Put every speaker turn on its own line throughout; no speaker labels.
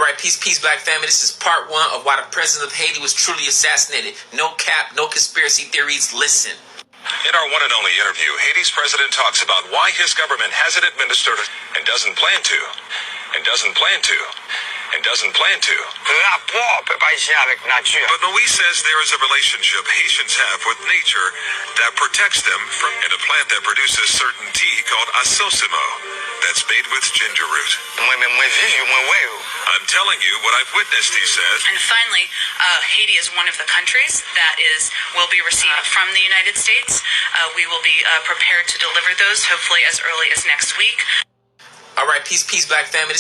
Alright, peace, black family. This is part 1 of why the president of Haiti was truly assassinated. No cap, no conspiracy theories. Listen.
In our one and only interview, Haiti's president talks about why his government hasn't administered and doesn't plan to. But Moïse says there is a relationship Haitians have with nature that protects them from a plant that produces certain tea called assassinated that's made with ginger root. I'm telling you what I've witnessed, he says.
And finally, Haiti is one of the countries that will be received from the United States. We will be prepared to deliver those hopefully as early as next week.
Alright, peace, black family.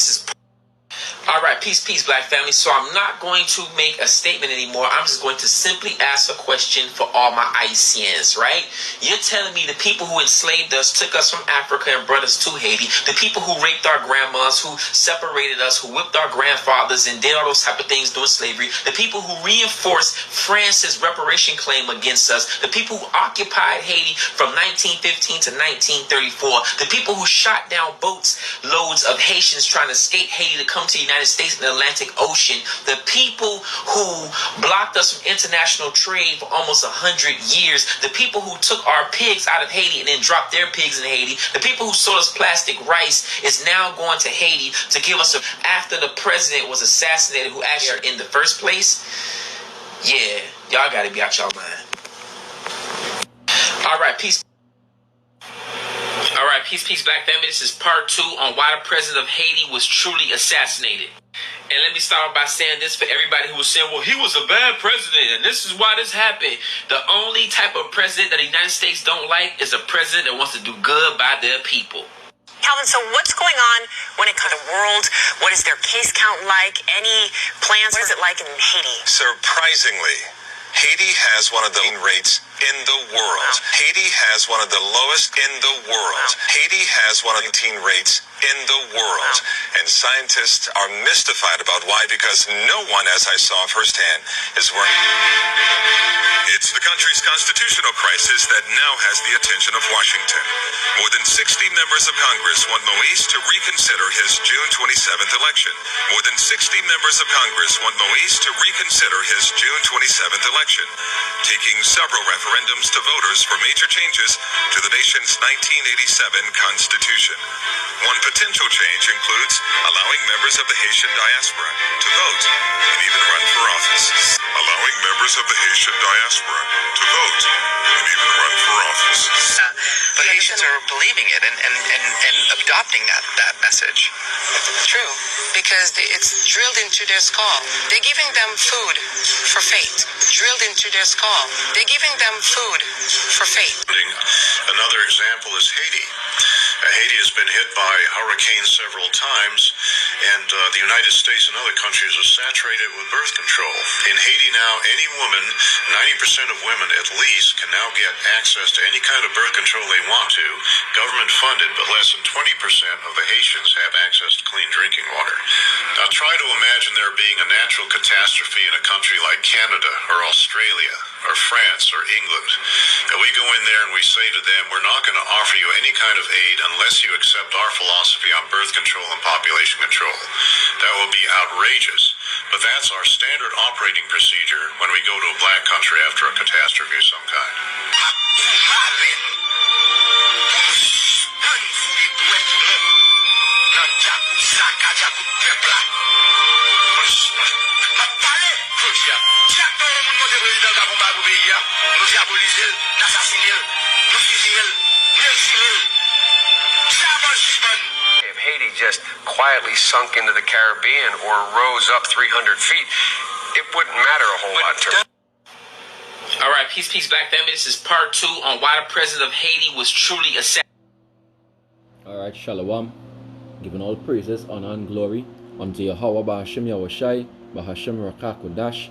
Alright, peace, black family. So I'm not going to make a statement anymore. I'm just going to simply ask a question for all my Haitians, right? You're telling me the people who enslaved us, took us from Africa and brought us to Haiti, the people who raped our grandmas, who separated us, who whipped our grandfathers and did all those type of things during slavery, the people who reinforced France's reparation claim against us, the people who occupied Haiti from 1915 to 1934, the people who shot down boats, loads of Haitians trying to escape Haiti to come to the United States in the Atlantic Ocean, the people who blocked us from international trade for almost 100 years, the people who took our pigs out of Haiti and then dropped their pigs in Haiti, the people who sold us plastic rice is now going to Haiti to give us after the president was assassinated, who actually in the first place. Yeah, y'all gotta be out y'all mind. Alright, peace, black family. This is part 2 on why the president of Haiti was truly assassinated. And let me start by saying this for everybody who was saying, well, he was a bad president, and this is why this happened. The only type of president that the United States don't like is a president that wants to do good by their people.
Calvin, so what's going on when it comes to the world? What is their case count like? Any plans? What is it like in Haiti?
Surprisingly, Haiti has one of the rates in the world. Haiti has one of the lowest in the world. Haiti has one of the teen rates in the world. And scientists are mystified about why, because no one, as I saw firsthand, is working. It's the country's constitutional crisis that now has the attention of Washington. More than 60 members of Congress want Moïse to reconsider his June 27th election. More than 60 members of Congress want Moïse to reconsider his June 27th election, taking several referendums to voters for major changes to the nation's 1987 Constitution. One potential change includes allowing members of the Haitian diaspora to vote and even run for office. Allowing members of the Haitian diaspora to vote and even run for office.
But Haitians are believing it and adopting that message.
True, because it's drilled into their skull. They're giving them food for faith. Drilled into their skull. They're giving them food for faith.
Another example is Haiti. Haiti has been hit by hurricanes several times, and the United States and other countries are saturated with birth control. In Haiti now, any woman, 90% of women at least, can now get access to any kind of birth control they want to, government funded, but less than 20% of the Haitians have access to clean drinking water. Now try to imagine there being a natural catastrophe in a country like Canada or Australia or France or England, and we go in there and we say to them, we're not going to offer you any kind of aid unless you accept our philosophy on birth control and population control. That will be outrageous, but that's our standard operating procedure when we go to a black country after a catastrophe of some kind.
If Haiti just quietly sunk into the Caribbean or rose up 300 feet, it wouldn't matter a whole lot to me.
Alright, peace, black family. This is part 2 on why the president of Haiti was truly assassinated.
Alright, Shalom. Giving all praises, honor, and glory unto Yahweh Bahashem Yahushai, Bahashem Rakakodash.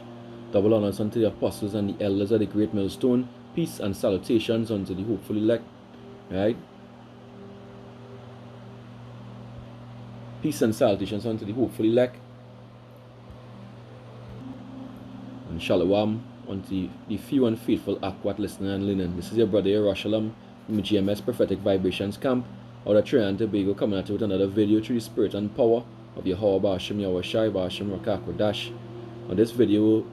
Double honors unto the apostles and the elders of the great millstone. Peace and salutations unto the hopeful elect. Right? Peace and salutations unto the hopeful elect. And Shalom unto the few and faithful Akwat listener and linen. This is your brother Yerushalayim from the GMS Prophetic Vibrations Camp out of Trinidad and Tobago, coming at you with another video through the spirit and power of Yahweh Ba'ashem Yahushai Ba'ashem Rakakodash. Now this video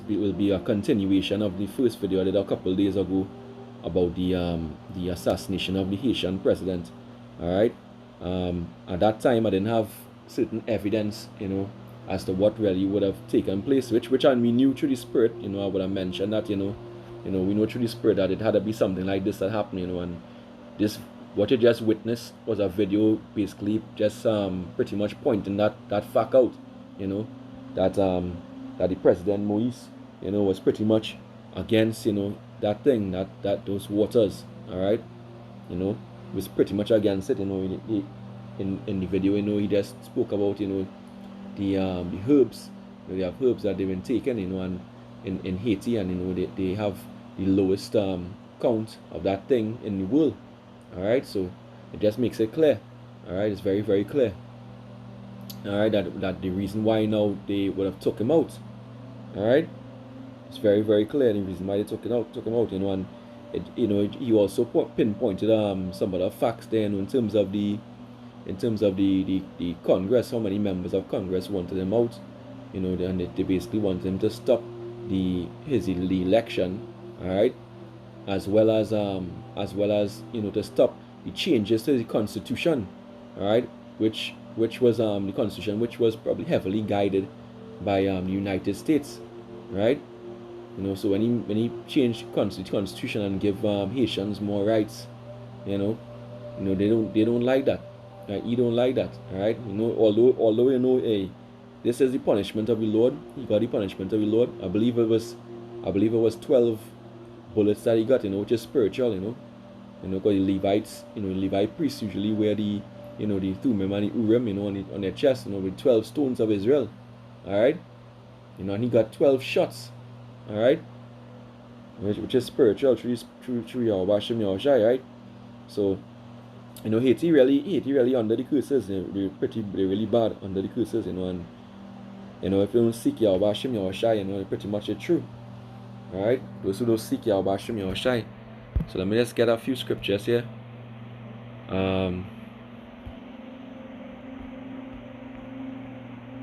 will be a continuation of the first video I did a couple days ago about the assassination of the Haitian president. Alright. At that time I didn't have certain evidence, as to what really would have taken place, which we knew through the spirit, I would have mentioned that, we know through the spirit that it had to be something like this that happened, and this, what you just witnessed was a video basically just pretty much pointing that fact out, that the President Moise, was pretty much against, that thing, that those waters, alright, was pretty much against it, in the video, he just spoke about, the herbs, they have herbs that they've been taken, and in Haiti, and they have the lowest count of that thing in the world. Alright, so it just makes it clear. Alright, it's very, very clear. Alright, that the reason why now they would have took him out. Alright, it's very, very clear the reason why they took him out, and it, he also pinpointed some other facts there, in terms of the Congress, how many members of Congress wanted him out, and they basically wanted him to stop the election, alright, as well as to stop the changes to the Constitution, alright, which was the Constitution, which was probably heavily guided by the United States, right? So when he changed Constitution and give Haitians more rights, they don't like that. Right? He don't like that, alright? Although hey, this is the punishment of the Lord. He got the punishment of the Lord. I believe it was 12 bullets that he got, which is spiritual, because the Levites, Levite priests usually wear the Thummim and the Urim, on their chest, with 12 stones of Israel, alright? And he got 12 shots, alright? Which is spiritual through Yahweh Hashem Yahushai, right? So, Haiti really under the curses. They're really bad under the curses, and if you don't seek Yahweh Hashem Yahushai, pretty much it's true. Alright, those who don't seek Yahweh Hashem Yahushai. So let me just get a few scriptures here.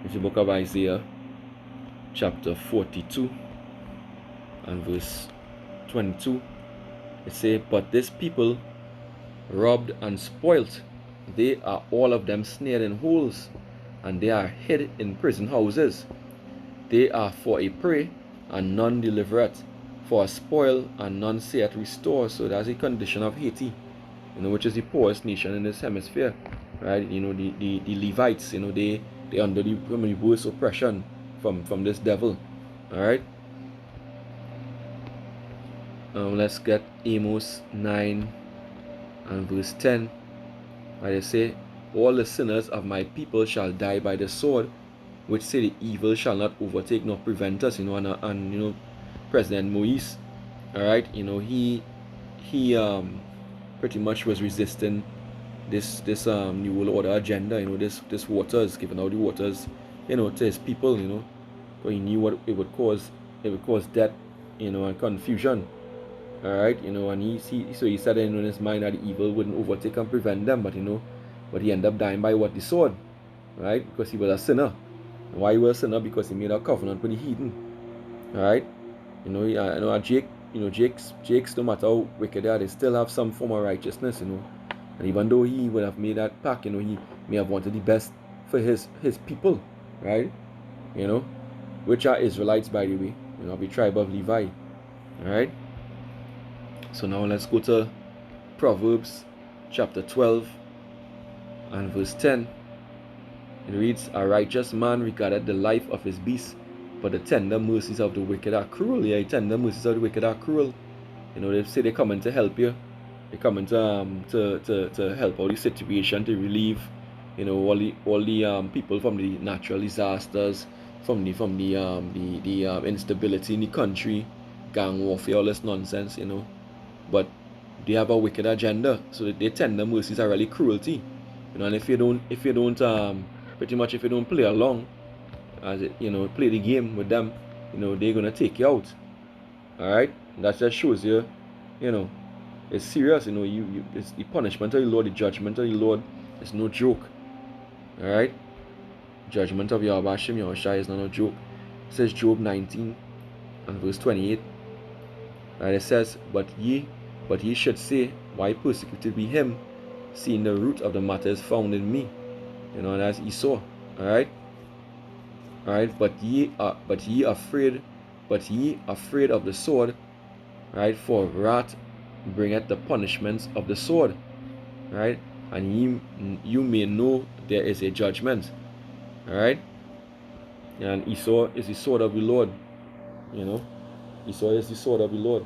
It's the book of Isaiah, chapter 42 and verse 22. It says, "But this people robbed and spoilt, they are all of them snared in holes, and they are hid in prison houses. They are for a prey, and none delivereth, for a spoil, and none saith restore." So that's the condition of Haiti, which is the poorest nation in this hemisphere, right? The Levites, they under the worst oppression from this devil. Alright. Let's get Amos 9 and verse 10. Where they say, "All the sinners of my people shall die by the sword, which say the evil shall not overtake nor prevent us." And President Moise, alright, he pretty much was resisting this New World Order agenda, this waters, giving out the waters, to his people, but he knew what it would cause. It would cause death, and confusion. Alright, and he said in his mind that the evil wouldn't overtake and prevent them, but he ended up dying by what? The sword, right? Because he was a sinner. And why he was a sinner? Because he made a covenant with the heathen. Alright, Jake's, no matter how wicked they are, they still have some form of righteousness, and even though he would have made that pact, he may have wanted the best for his people, right? Which are Israelites, by the way, of the tribe of Levi. Alright. So now let's go to Proverbs chapter 12 and verse 10. It reads, "A righteous man regardeth the life of his beast, but the tender mercies of the wicked are cruel." Yeah, tender mercies of the wicked are cruel. They say they're coming to help you. They're coming to help out the situation, to relieve, all the people from the natural disasters, from the instability in the country, gang warfare, all this nonsense, But they have a wicked agenda, so their tender mercies are really cruelty, and if you don't pretty much if you don't play along, as it, play the game with them, they're gonna take you out. Alright, that just shows you, it's serious. It's the punishment of the Lord, the judgment of the Lord. It's no joke. Alright, judgment of Yahweh Hashem Yahushai is not a joke. It says Job 19 and verse 28. And it says, but ye should say, why persecuted be him, seeing the root of the matter is found in me. You know, and that's Esau. Alright? Alright, but ye afraid of the sword, right? For wrath bringeth the punishments of the sword. Right? And you may know there is a judgment. Alright? And Esau is the sword of the Lord. You know? Esau is the sword of the Lord.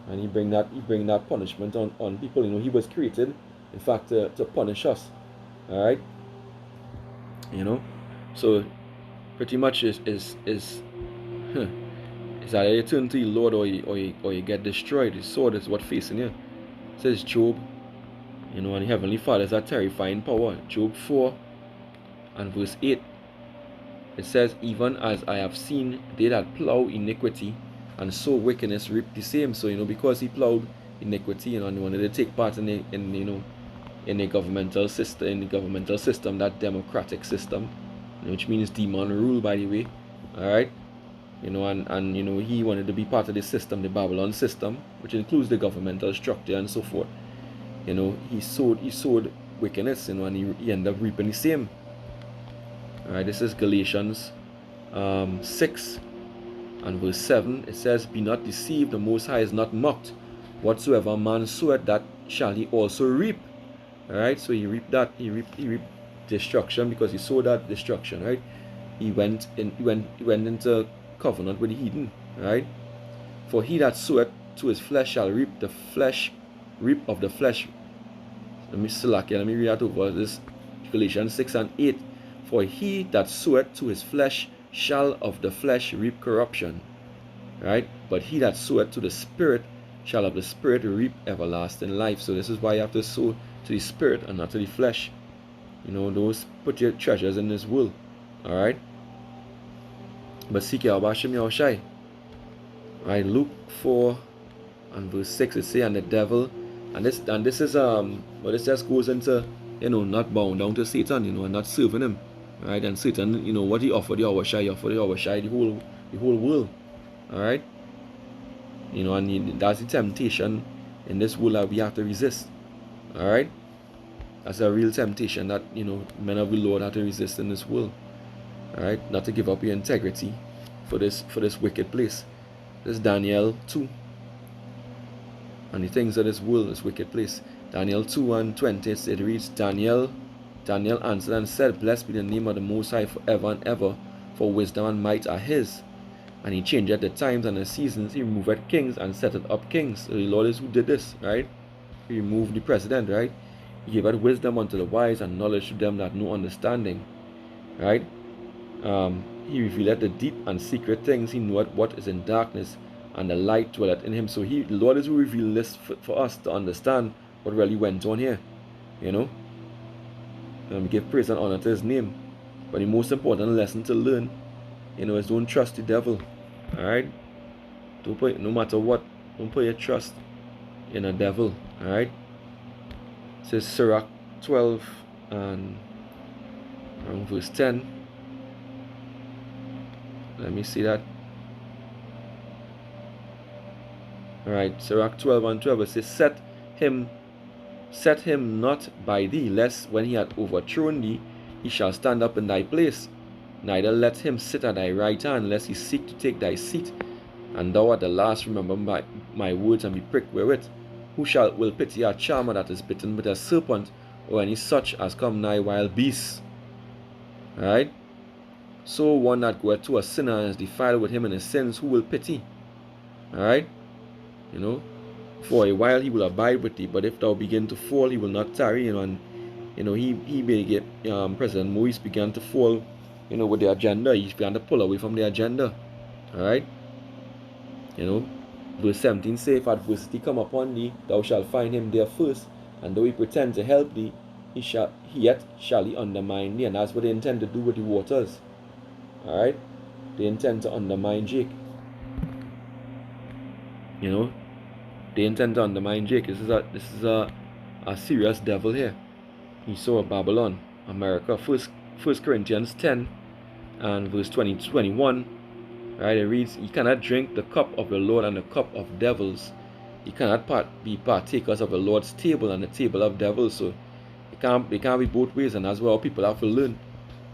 And he bring that punishment on people. You know, he was created, in fact, to punish us. Alright? You know? So pretty much is either you turn to the Lord or you get destroyed. The sword is what facing you. It says Job, you know, and the Heavenly Father is a terrifying power. Job 4 and verse 8. It says, even as I have seen they that plow iniquity and sow wickedness reap the same. So, you know, because he plowed iniquity, you know, and he wanted to take part in the governmental system, that democratic system, which means demon rule, by the way. Alright? You know, and you know, he wanted to be part of the system, the Babylon system, which includes the governmental structure and so forth. You know, he sowed wickedness, you know, and he ended up reaping the same. Alright, this is Galatians 6 and verse 7. It says, be not deceived, the Most High is not mocked. Whatsoever a man soweth, that shall he also reap. Alright, so he reaped that. He reaped destruction because he sowed that destruction. Right? He went into covenant with the heathen. Right? For he that soweth to his flesh shall reap of the flesh. Let me read that over. This Galatians 6 and 8. For he that soweth to his flesh shall of the flesh reap corruption. Right? But he that soweth to the Spirit shall of the Spirit reap everlasting life. So this is why you have to sow to the Spirit and not to the flesh. You know, those put your treasures in this world. Alright? But seek Yahweh Hashem Yahushai. Right, Luke 4 and verse 6 it says, and the devil, and this is but this just goes into, you know, not bowing down to Satan, you know, and not serving him. Right? And Satan, you know, what he offered Yahushai, the whole world. Alright? You know, and that's the temptation in this world that we have to resist. Alright? That's a real temptation that, you know, men of the Lord have to resist in this world. Alright? Not to give up your integrity for this wicked place. This is Daniel 2. And the things of this world, this wicked place. Daniel 2 and 20, it reads, Daniel answered and said, blessed be the name of the Most High forever and ever, for wisdom and might are his. And he changeth the times and the seasons. He removeth kings and setteth up kings. So the Lord is who did this, right? He removed the president, right? He giveth wisdom unto the wise and knowledge to them that know understanding, right? He revealeth the deep and secret things. He knoweth what is in darkness, and the light dwelleth in him. So the Lord is who revealed this for us to understand what really went on here, you know? We give praise and honor to his name. But the most important lesson to learn, you know, is don't trust the devil. Alright? No matter what, don't put your trust in a devil. Alright? It says Sirach 12 and verse 10. Let me see that. Alright, Sirach 12 and 12. It says, Set him not by thee, lest when he hath overthrown thee, he shall stand up in thy place. Neither let him sit at thy right hand, lest he seek to take thy seat. And thou at the last remember my words and be pricked wherewith. Who will pity a charmer that is bitten with a serpent, or any such as come nigh wild beasts? Alright? So one that goeth to a sinner and is defiled with him in his sins, who will pity? Alright? You know? For a while he will abide with thee, but if thou begin to fall, he will not tarry. You know, and you know, he began, President Moise began to fall, you know, with the agenda. He began to pull away from the agenda. Alright? You know, verse 17 say, if adversity come upon thee, thou shalt find him there first, and though he pretend to help thee, yet shall he undermine thee. And that's what they intend to do with the waters. Alright? They intend to undermine Jake. You know? They intend to undermine Jake. This is a serious devil here. He saw Babylon, America, first 1 Corinthians 10 and verse 20 to 21, right? It reads, "You cannot drink the cup of the Lord and the cup of devils. You cannot be partakers of the Lord's table and the table of devils." So it can't be both ways, and that's where people have to learn.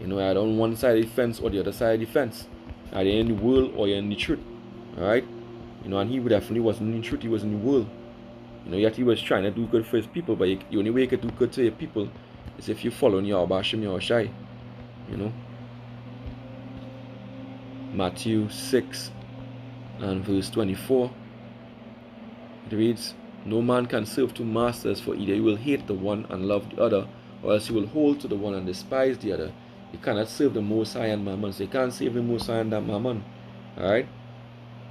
You know, either on one side of the fence or the other side of the fence. Either in the world or you're in the truth. Alright? You know, and he definitely wasn't in the truth, he was in the world. You know, yet he was trying to do good for his people, but the only way you can do good to your people is if you follow Yahweh Hashem Yahushai. You know? Matthew 6 and verse 24. It reads, "No man can serve two masters, for either you will hate the one and love the other, or else you will hold to the one and despise the other. You cannot serve the Most High and Mammon." So you can't serve the Most High and that Mammon. Alright?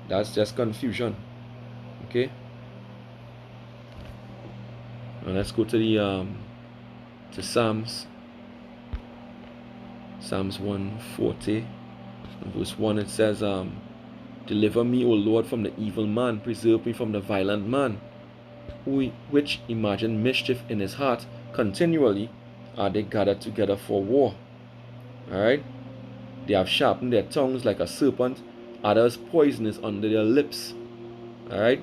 That's just confusion. Okay? And let's go to the to Psalms 140 and verse 1. It says, "Deliver me, O Lord, from the evil man, preserve me from the violent man, which imagine mischief in his heart. Continually are they gathered together for war." Alright? "They have sharpened their tongues like a serpent, others poison is under their lips." Alright?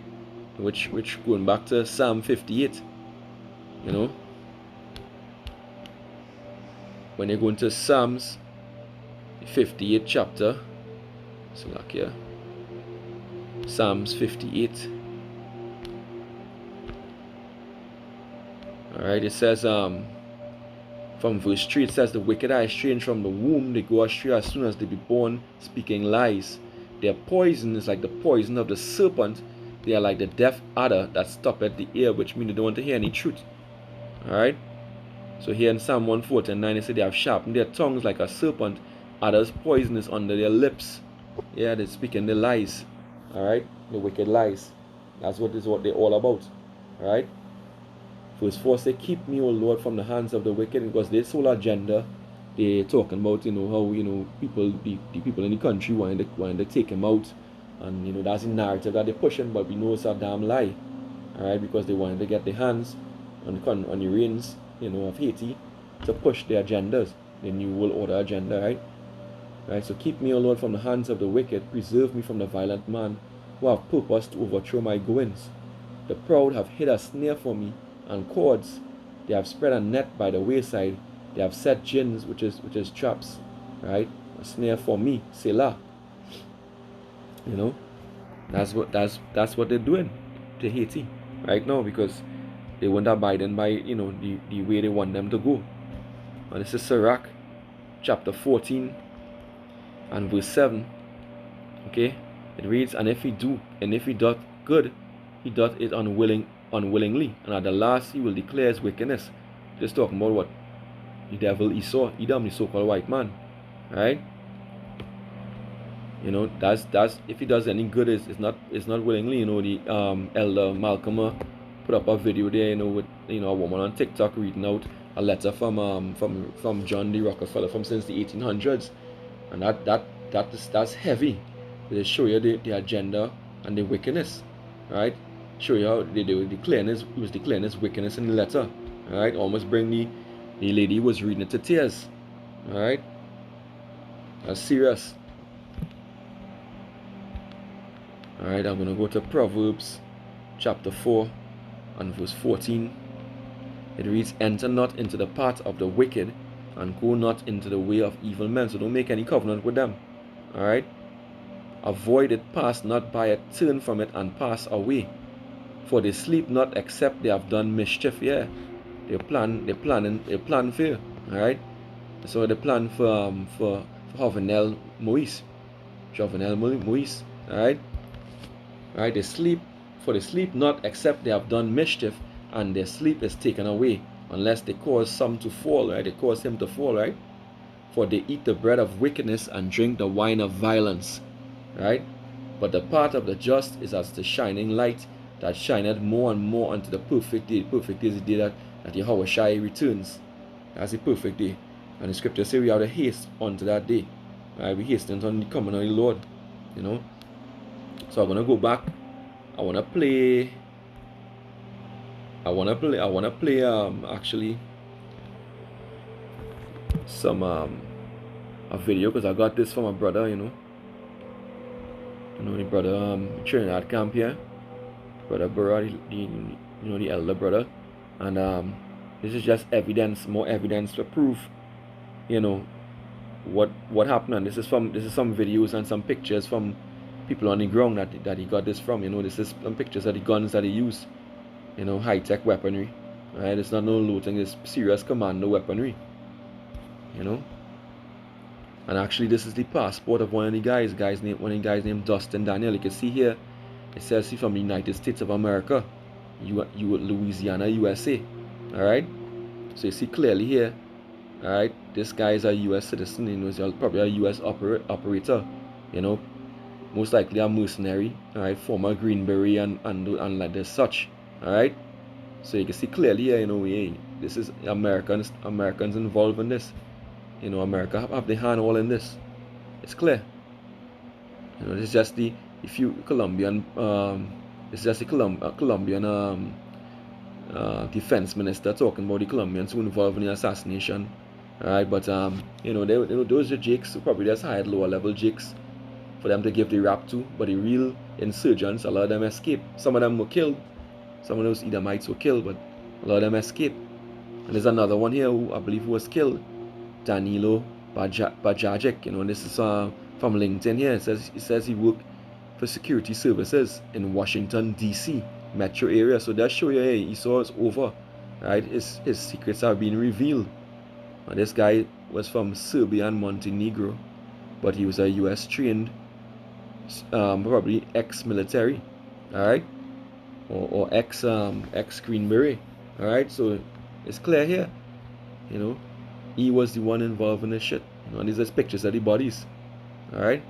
Which going back to Psalm 58. You know? When you go into Psalms 58 chapter, so like here, Psalms 58. Alright, it says from verse 3, it says, "The wicked are estranged from the womb, they go astray as soon as they be born, speaking lies. Their poison is like the poison of the serpent, they are like the deaf adder that stoppeth the ear," which means they don't want to hear any truth. Alright? So here in Psalm 149, it said they have sharpened their tongues like a serpent, others poison is under their lips. Yeah, they're speaking the lies. Alright? The wicked lies. That's what they're all about. Alright? Verse 4 say, "Keep me, O Lord, from the hands of the wicked," because their sole agenda, they're talking about, you know, how, you know, the people in the country wanted to take him out. And, you know, that's the narrative that they're pushing, but we know it's a damn lie. Alright? Because they wanted to get their hands on the reins, you know, of Haiti to push their agendas, the New World Order agenda, right? Right, so "Keep me, O Lord, from the hands of the wicked, preserve me from the violent man, who have purpose to overthrow my goings. The proud have hid a snare for me, and cords, they have spread a net by the wayside, they have set gins," which is traps, right? A snare for me, Selah. You know, that's what they're doing to Haiti right now, because they weren't abiding by, you know, the way they want them to go. And this is Sirach chapter 14 and verse 7. Okay, it reads, "And if he doth good, he doth it unwillingly, and at the last he will declare his wickedness." Just talking about what? The devil Esau, Edom, the so-called white man. Right? You know, that's if he does any good, it's not willingly. You know, the elder Malcolm put up a video there, you know, with, you know, a woman on TikTok reading out a letter from John D. Rockefeller from since the 1800s, and that's heavy. They show you the agenda and the wickedness, right? Show you how he was declaring his wickedness in the letter, right? Almost bring the lady who was reading it to tears, right? That's serious. Alright, I'm gonna go to Proverbs chapter 4 and verse 14. It reads, "Enter not into the path of the wicked, and go not into the way of evil men." So don't make any covenant with them. Alright? "Avoid it, pass not by it, turn from it, and pass away. For they sleep not, except they have done mischief." Yeah, they plan for you. Alright? So they plan for Jovenel Moise. Alright? Alright, they sleep not, except they have done mischief, and their sleep is taken away, unless they cause some to fall, right? They cause him to fall, right? "For they eat the bread of wickedness and drink the wine of violence," right? "But the path of the just is as the shining light that shineth more and more unto the perfect day." The perfect day is the day that Yahushua returns. That's the perfect day. And the scripture say we have to haste unto that day. Right? We hasten on the coming of the Lord. You know? So I'm gonna go back. I wanna play actually a video, because I got this from a brother, the brother Trinidad camp here, brother Burra, the elder brother, and this is just evidence, more evidence to prove, what happened. And this is some videos and some pictures from people on the ground that he got this from. This is some pictures of the guns that he used, high-tech weaponry. Right? It's not no looting, it's serious commando weaponry. And actually this is the passport of one of the guys named Dustin Daniel. You can see here it says he's from the United States of America, Louisiana, USA. Alright, so you see clearly here, alright, this guy is a US citizen. He's probably a US operator, most likely a mercenary, alright, former Green Beret and like this such. Alright, so you can see clearly here, this is Americans involved in this. America have their hand all in this. It's clear. This is just the Colombian Colombian defense minister talking about the Colombians who involved in the assassination. Alright, but those are jakes who probably just hired lower level jakes for them to give the rap to, but the real insurgents, a lot of them escaped. Some of them were killed. Some of those Edomites were killed, but a lot of them escaped. And there's another one here who I believe was killed, Danilo Bajajic. This is from LinkedIn here. It says he worked for security services in Washington D.C. metro area. So that show you, hey, he saw it's over. Right? His secrets are being revealed. Now, this guy was from Serbia and Montenegro, but he was a US trained, probably ex-military, alright, or ex Green Beret. Alright, so it's clear here, he was the one involved in this shit. And these are pictures of the bodies. Alright.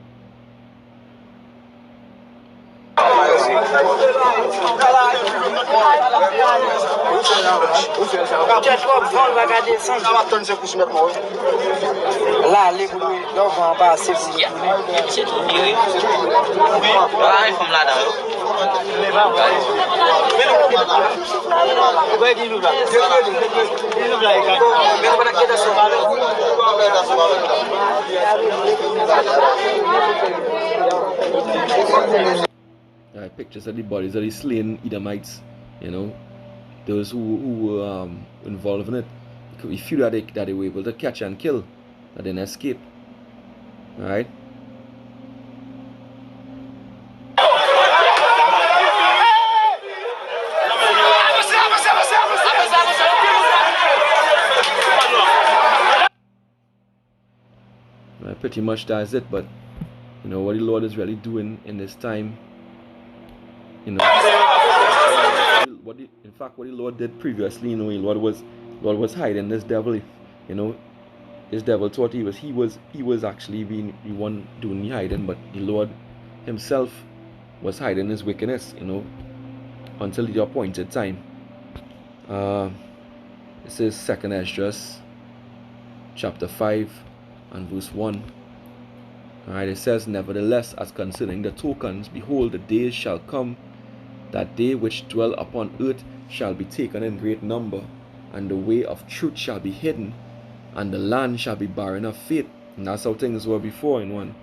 Pictures of the bodies of the slain Edomites, those who were involved in it. We feel that they were able to catch and kill, that didn't escape. Alright. Pretty much that's it, but what the Lord is really doing in this time, in fact what the Lord did previously, the Lord was hiding this devil. This devil thought he was actually being the one doing the hiding, but the Lord himself was hiding his wickedness, until the appointed time. This is 2nd Esdras chapter 5 and verse 1. Alright, it says, nevertheless, as concerning the tokens, behold, the days shall come, that they which dwell upon earth shall be taken in great number, and the way of truth shall be hidden, and the land shall be barren of faith. And that's how things were before in one.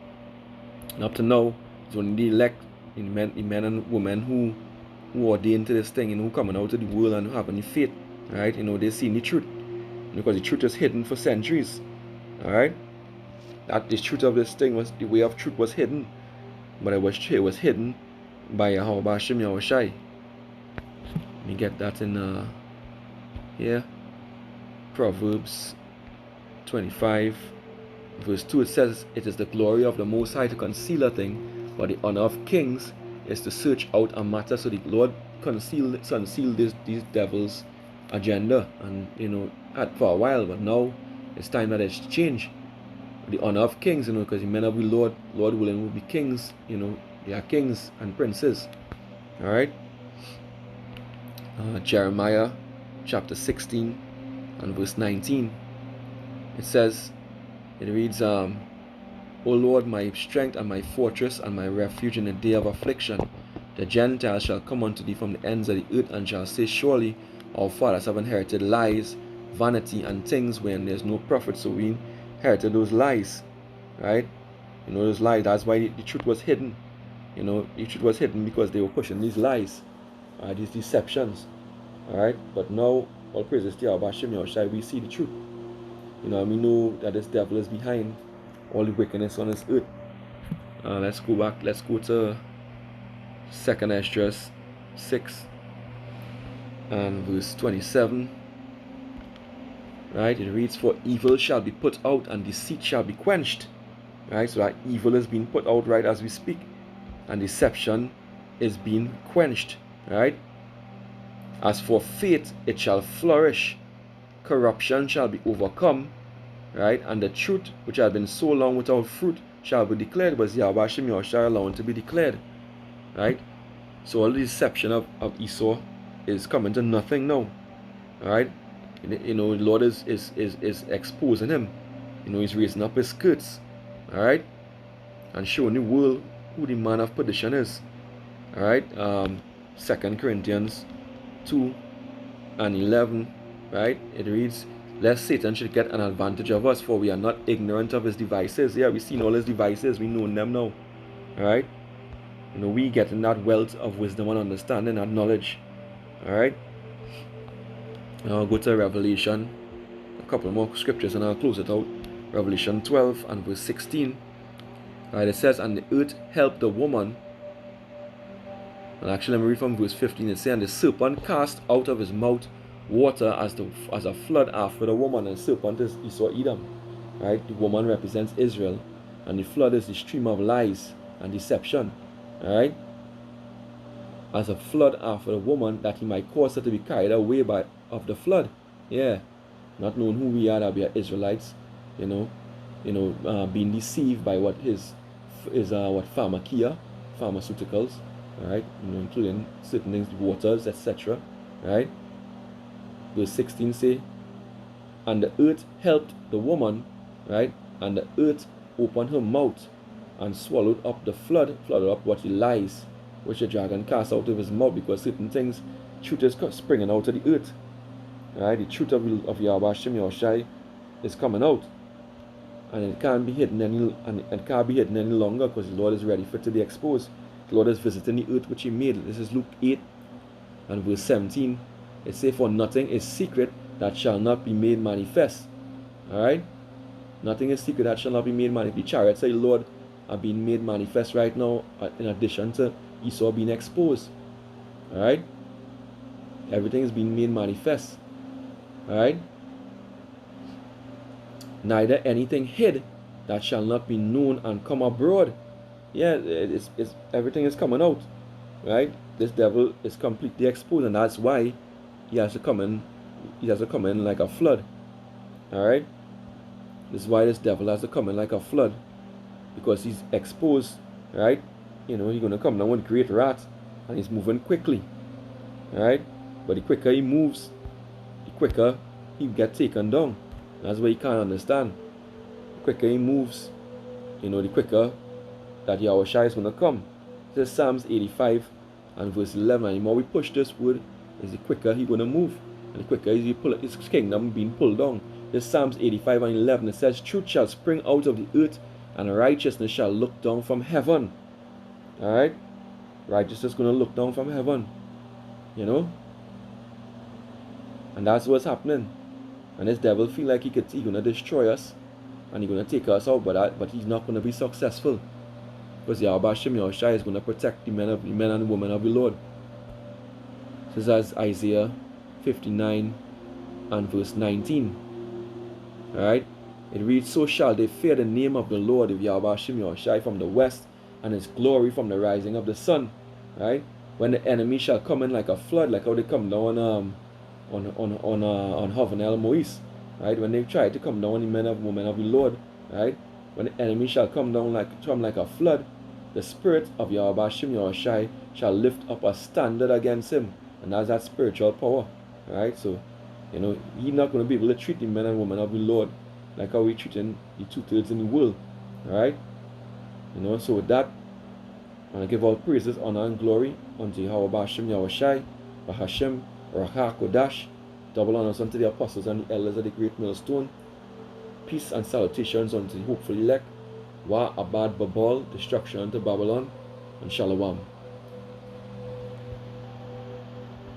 And up to now, it's only the elect, the men and women who ordained to this thing, who coming out of the world and who have any faith. Alright, they see the truth. Because the truth is hidden for centuries. Alright? That the truth of this thing was, the way of truth was hidden, but it was hidden by Yahweh Bashim Yahushai. Let me get that in here. Proverbs 25 verse 2, it says, it is the glory of the Most High to conceal a thing, but the honor of kings is to search out a matter. So the Lord concealed these devils' agenda, and for a while, but now it's time that it's changed. The honor of kings, because the men of the Lord willing, will be kings. They are kings and princes. Alright. Jeremiah chapter 16 and verse 19. It reads, O Lord, my strength and my fortress and my refuge in the day of affliction. The Gentiles shall come unto thee from the ends of the earth, and shall say, surely our fathers have inherited lies, vanity and things when there's no profit. So we inherited those lies, right? You know, those lies. That's why the truth was hidden. You know, the truth was hidden because they were pushing these lies, these deceptions. All right, but now all praises to Yahweh Hashem Yahushai, we see the truth. You know, and we know that this devil is behind all the wickedness on this earth. Let's go back. Let's go to 2nd Esdras 6 and verse 27. Right, it reads, "For evil shall be put out, and deceit shall be quenched." Right, so that evil is being put out right as we speak, and deception is being quenched. Right. "As for faith, it shall flourish. Corruption shall be overcome." Right, and the truth which had been so long without fruit shall be declared. Was Yahweh Hashem Yahushua allowing to be declared. Right, so all the deception of Esau is coming to nothing now. All right, you know, the Lord is exposing him. You know, he's raising up his skirts. All right, and showing the world who the man of perdition is. All right, 2 Corinthians 2 and 11. Right, it reads, "Lest Satan should get an advantage of us, for we are not ignorant of his devices." Yeah, we've seen all his devices, we know them now. Alright, you know, we getting that wealth of wisdom and understanding and knowledge. Alright, now I'll go to Revelation, a couple more scriptures, and I'll close it out. Revelation 12 and verse 16. Alright, it says, "And the earth helped the woman." And actually, let me read from verse 15. It says, "And the serpent cast out of his mouth water as a flood after the woman." And the serpent is Esau Edom. Right? The woman represents Israel, and the flood is the stream of lies and deception. Alright? As a flood after the woman, that he might cause her to be carried away of the flood. Yeah. Not knowing who we are, that we are Israelites, being deceived by what pharmaceuticals, right? You know, including certain things, waters, etc. Right? Verse 16 say, "And the earth helped the woman," right? "And the earth opened her mouth and swallowed up the flooded up what he lies, which the dragon cast out of his mouth," because certain things, truth is springing out of the earth. Right? The truth of Yahweh Hashem Yahushai is coming out, and it can't be hidden any longer, because the Lord is ready for it to be exposed. The Lord is visiting the earth which he made. This is Luke 8 and verse 17. It says, "For nothing is secret that shall not be made manifest." Alright? Nothing is secret that shall not be made manifest. The chariots of the Lord are being made manifest right now, in addition to Esau being exposed. Alright? Everything is being made manifest. Alright? "Neither anything hid that shall not be known and come abroad." Yeah, everything is coming out. Right? This devil is completely exposed, and that's why he has to come in like a flood. Alright? This is why this devil has to come in like a flood, because he's exposed. Right? You know, he's going to come down with great wrath, and he's moving quickly. Alright? But the quicker he moves, the quicker he gets taken down. That's why you can't understand. The quicker he moves, you know, the quicker that Yahushua is going to come. This is Psalms 85 and verse 11. And the more we push this word, is the quicker he's going to move, and the quicker his kingdom being pulled down. This Psalms 85 and 11. It says, "Truth shall spring out of the earth, and righteousness shall look down from heaven." Alright? Righteousness is going to look down from heaven. You know? And that's what's happening. And this devil feel like he's going to destroy us, and he's going to take us out, but he's not going to be successful, because Yahweh Hashem Yahushua is going to protect the men and women of the Lord. This is Isaiah 59 and verse 19. Alright? It reads, "So shall they fear the name of the Lord of Yahweh Hashem Yahushua from the west, and his glory from the rising of the sun." Right? "When the enemy shall come in like a flood," like how they come down on Havanel Moise. Right? When they try to come down on the men and women of the Lord. Right? "When the enemy shall come down like a flood, the spirit of Yahweh Hashem Yahushua shall lift up a standard against him." And that's that spiritual power. Right? So, you know, he's not going to be able to treat the men and women of the Lord like how we treating the 2/3 in the world. Right? You know, so with that, I want to give all praises, honor, and glory unto Yahweh Hashem Yahushua, Bahashem, Rakha Kodash, Double honors unto the apostles and the elders of the great millstone. Peace and salutations unto the hopeful elect. Wa abad babal, destruction unto Babylon, and shalom.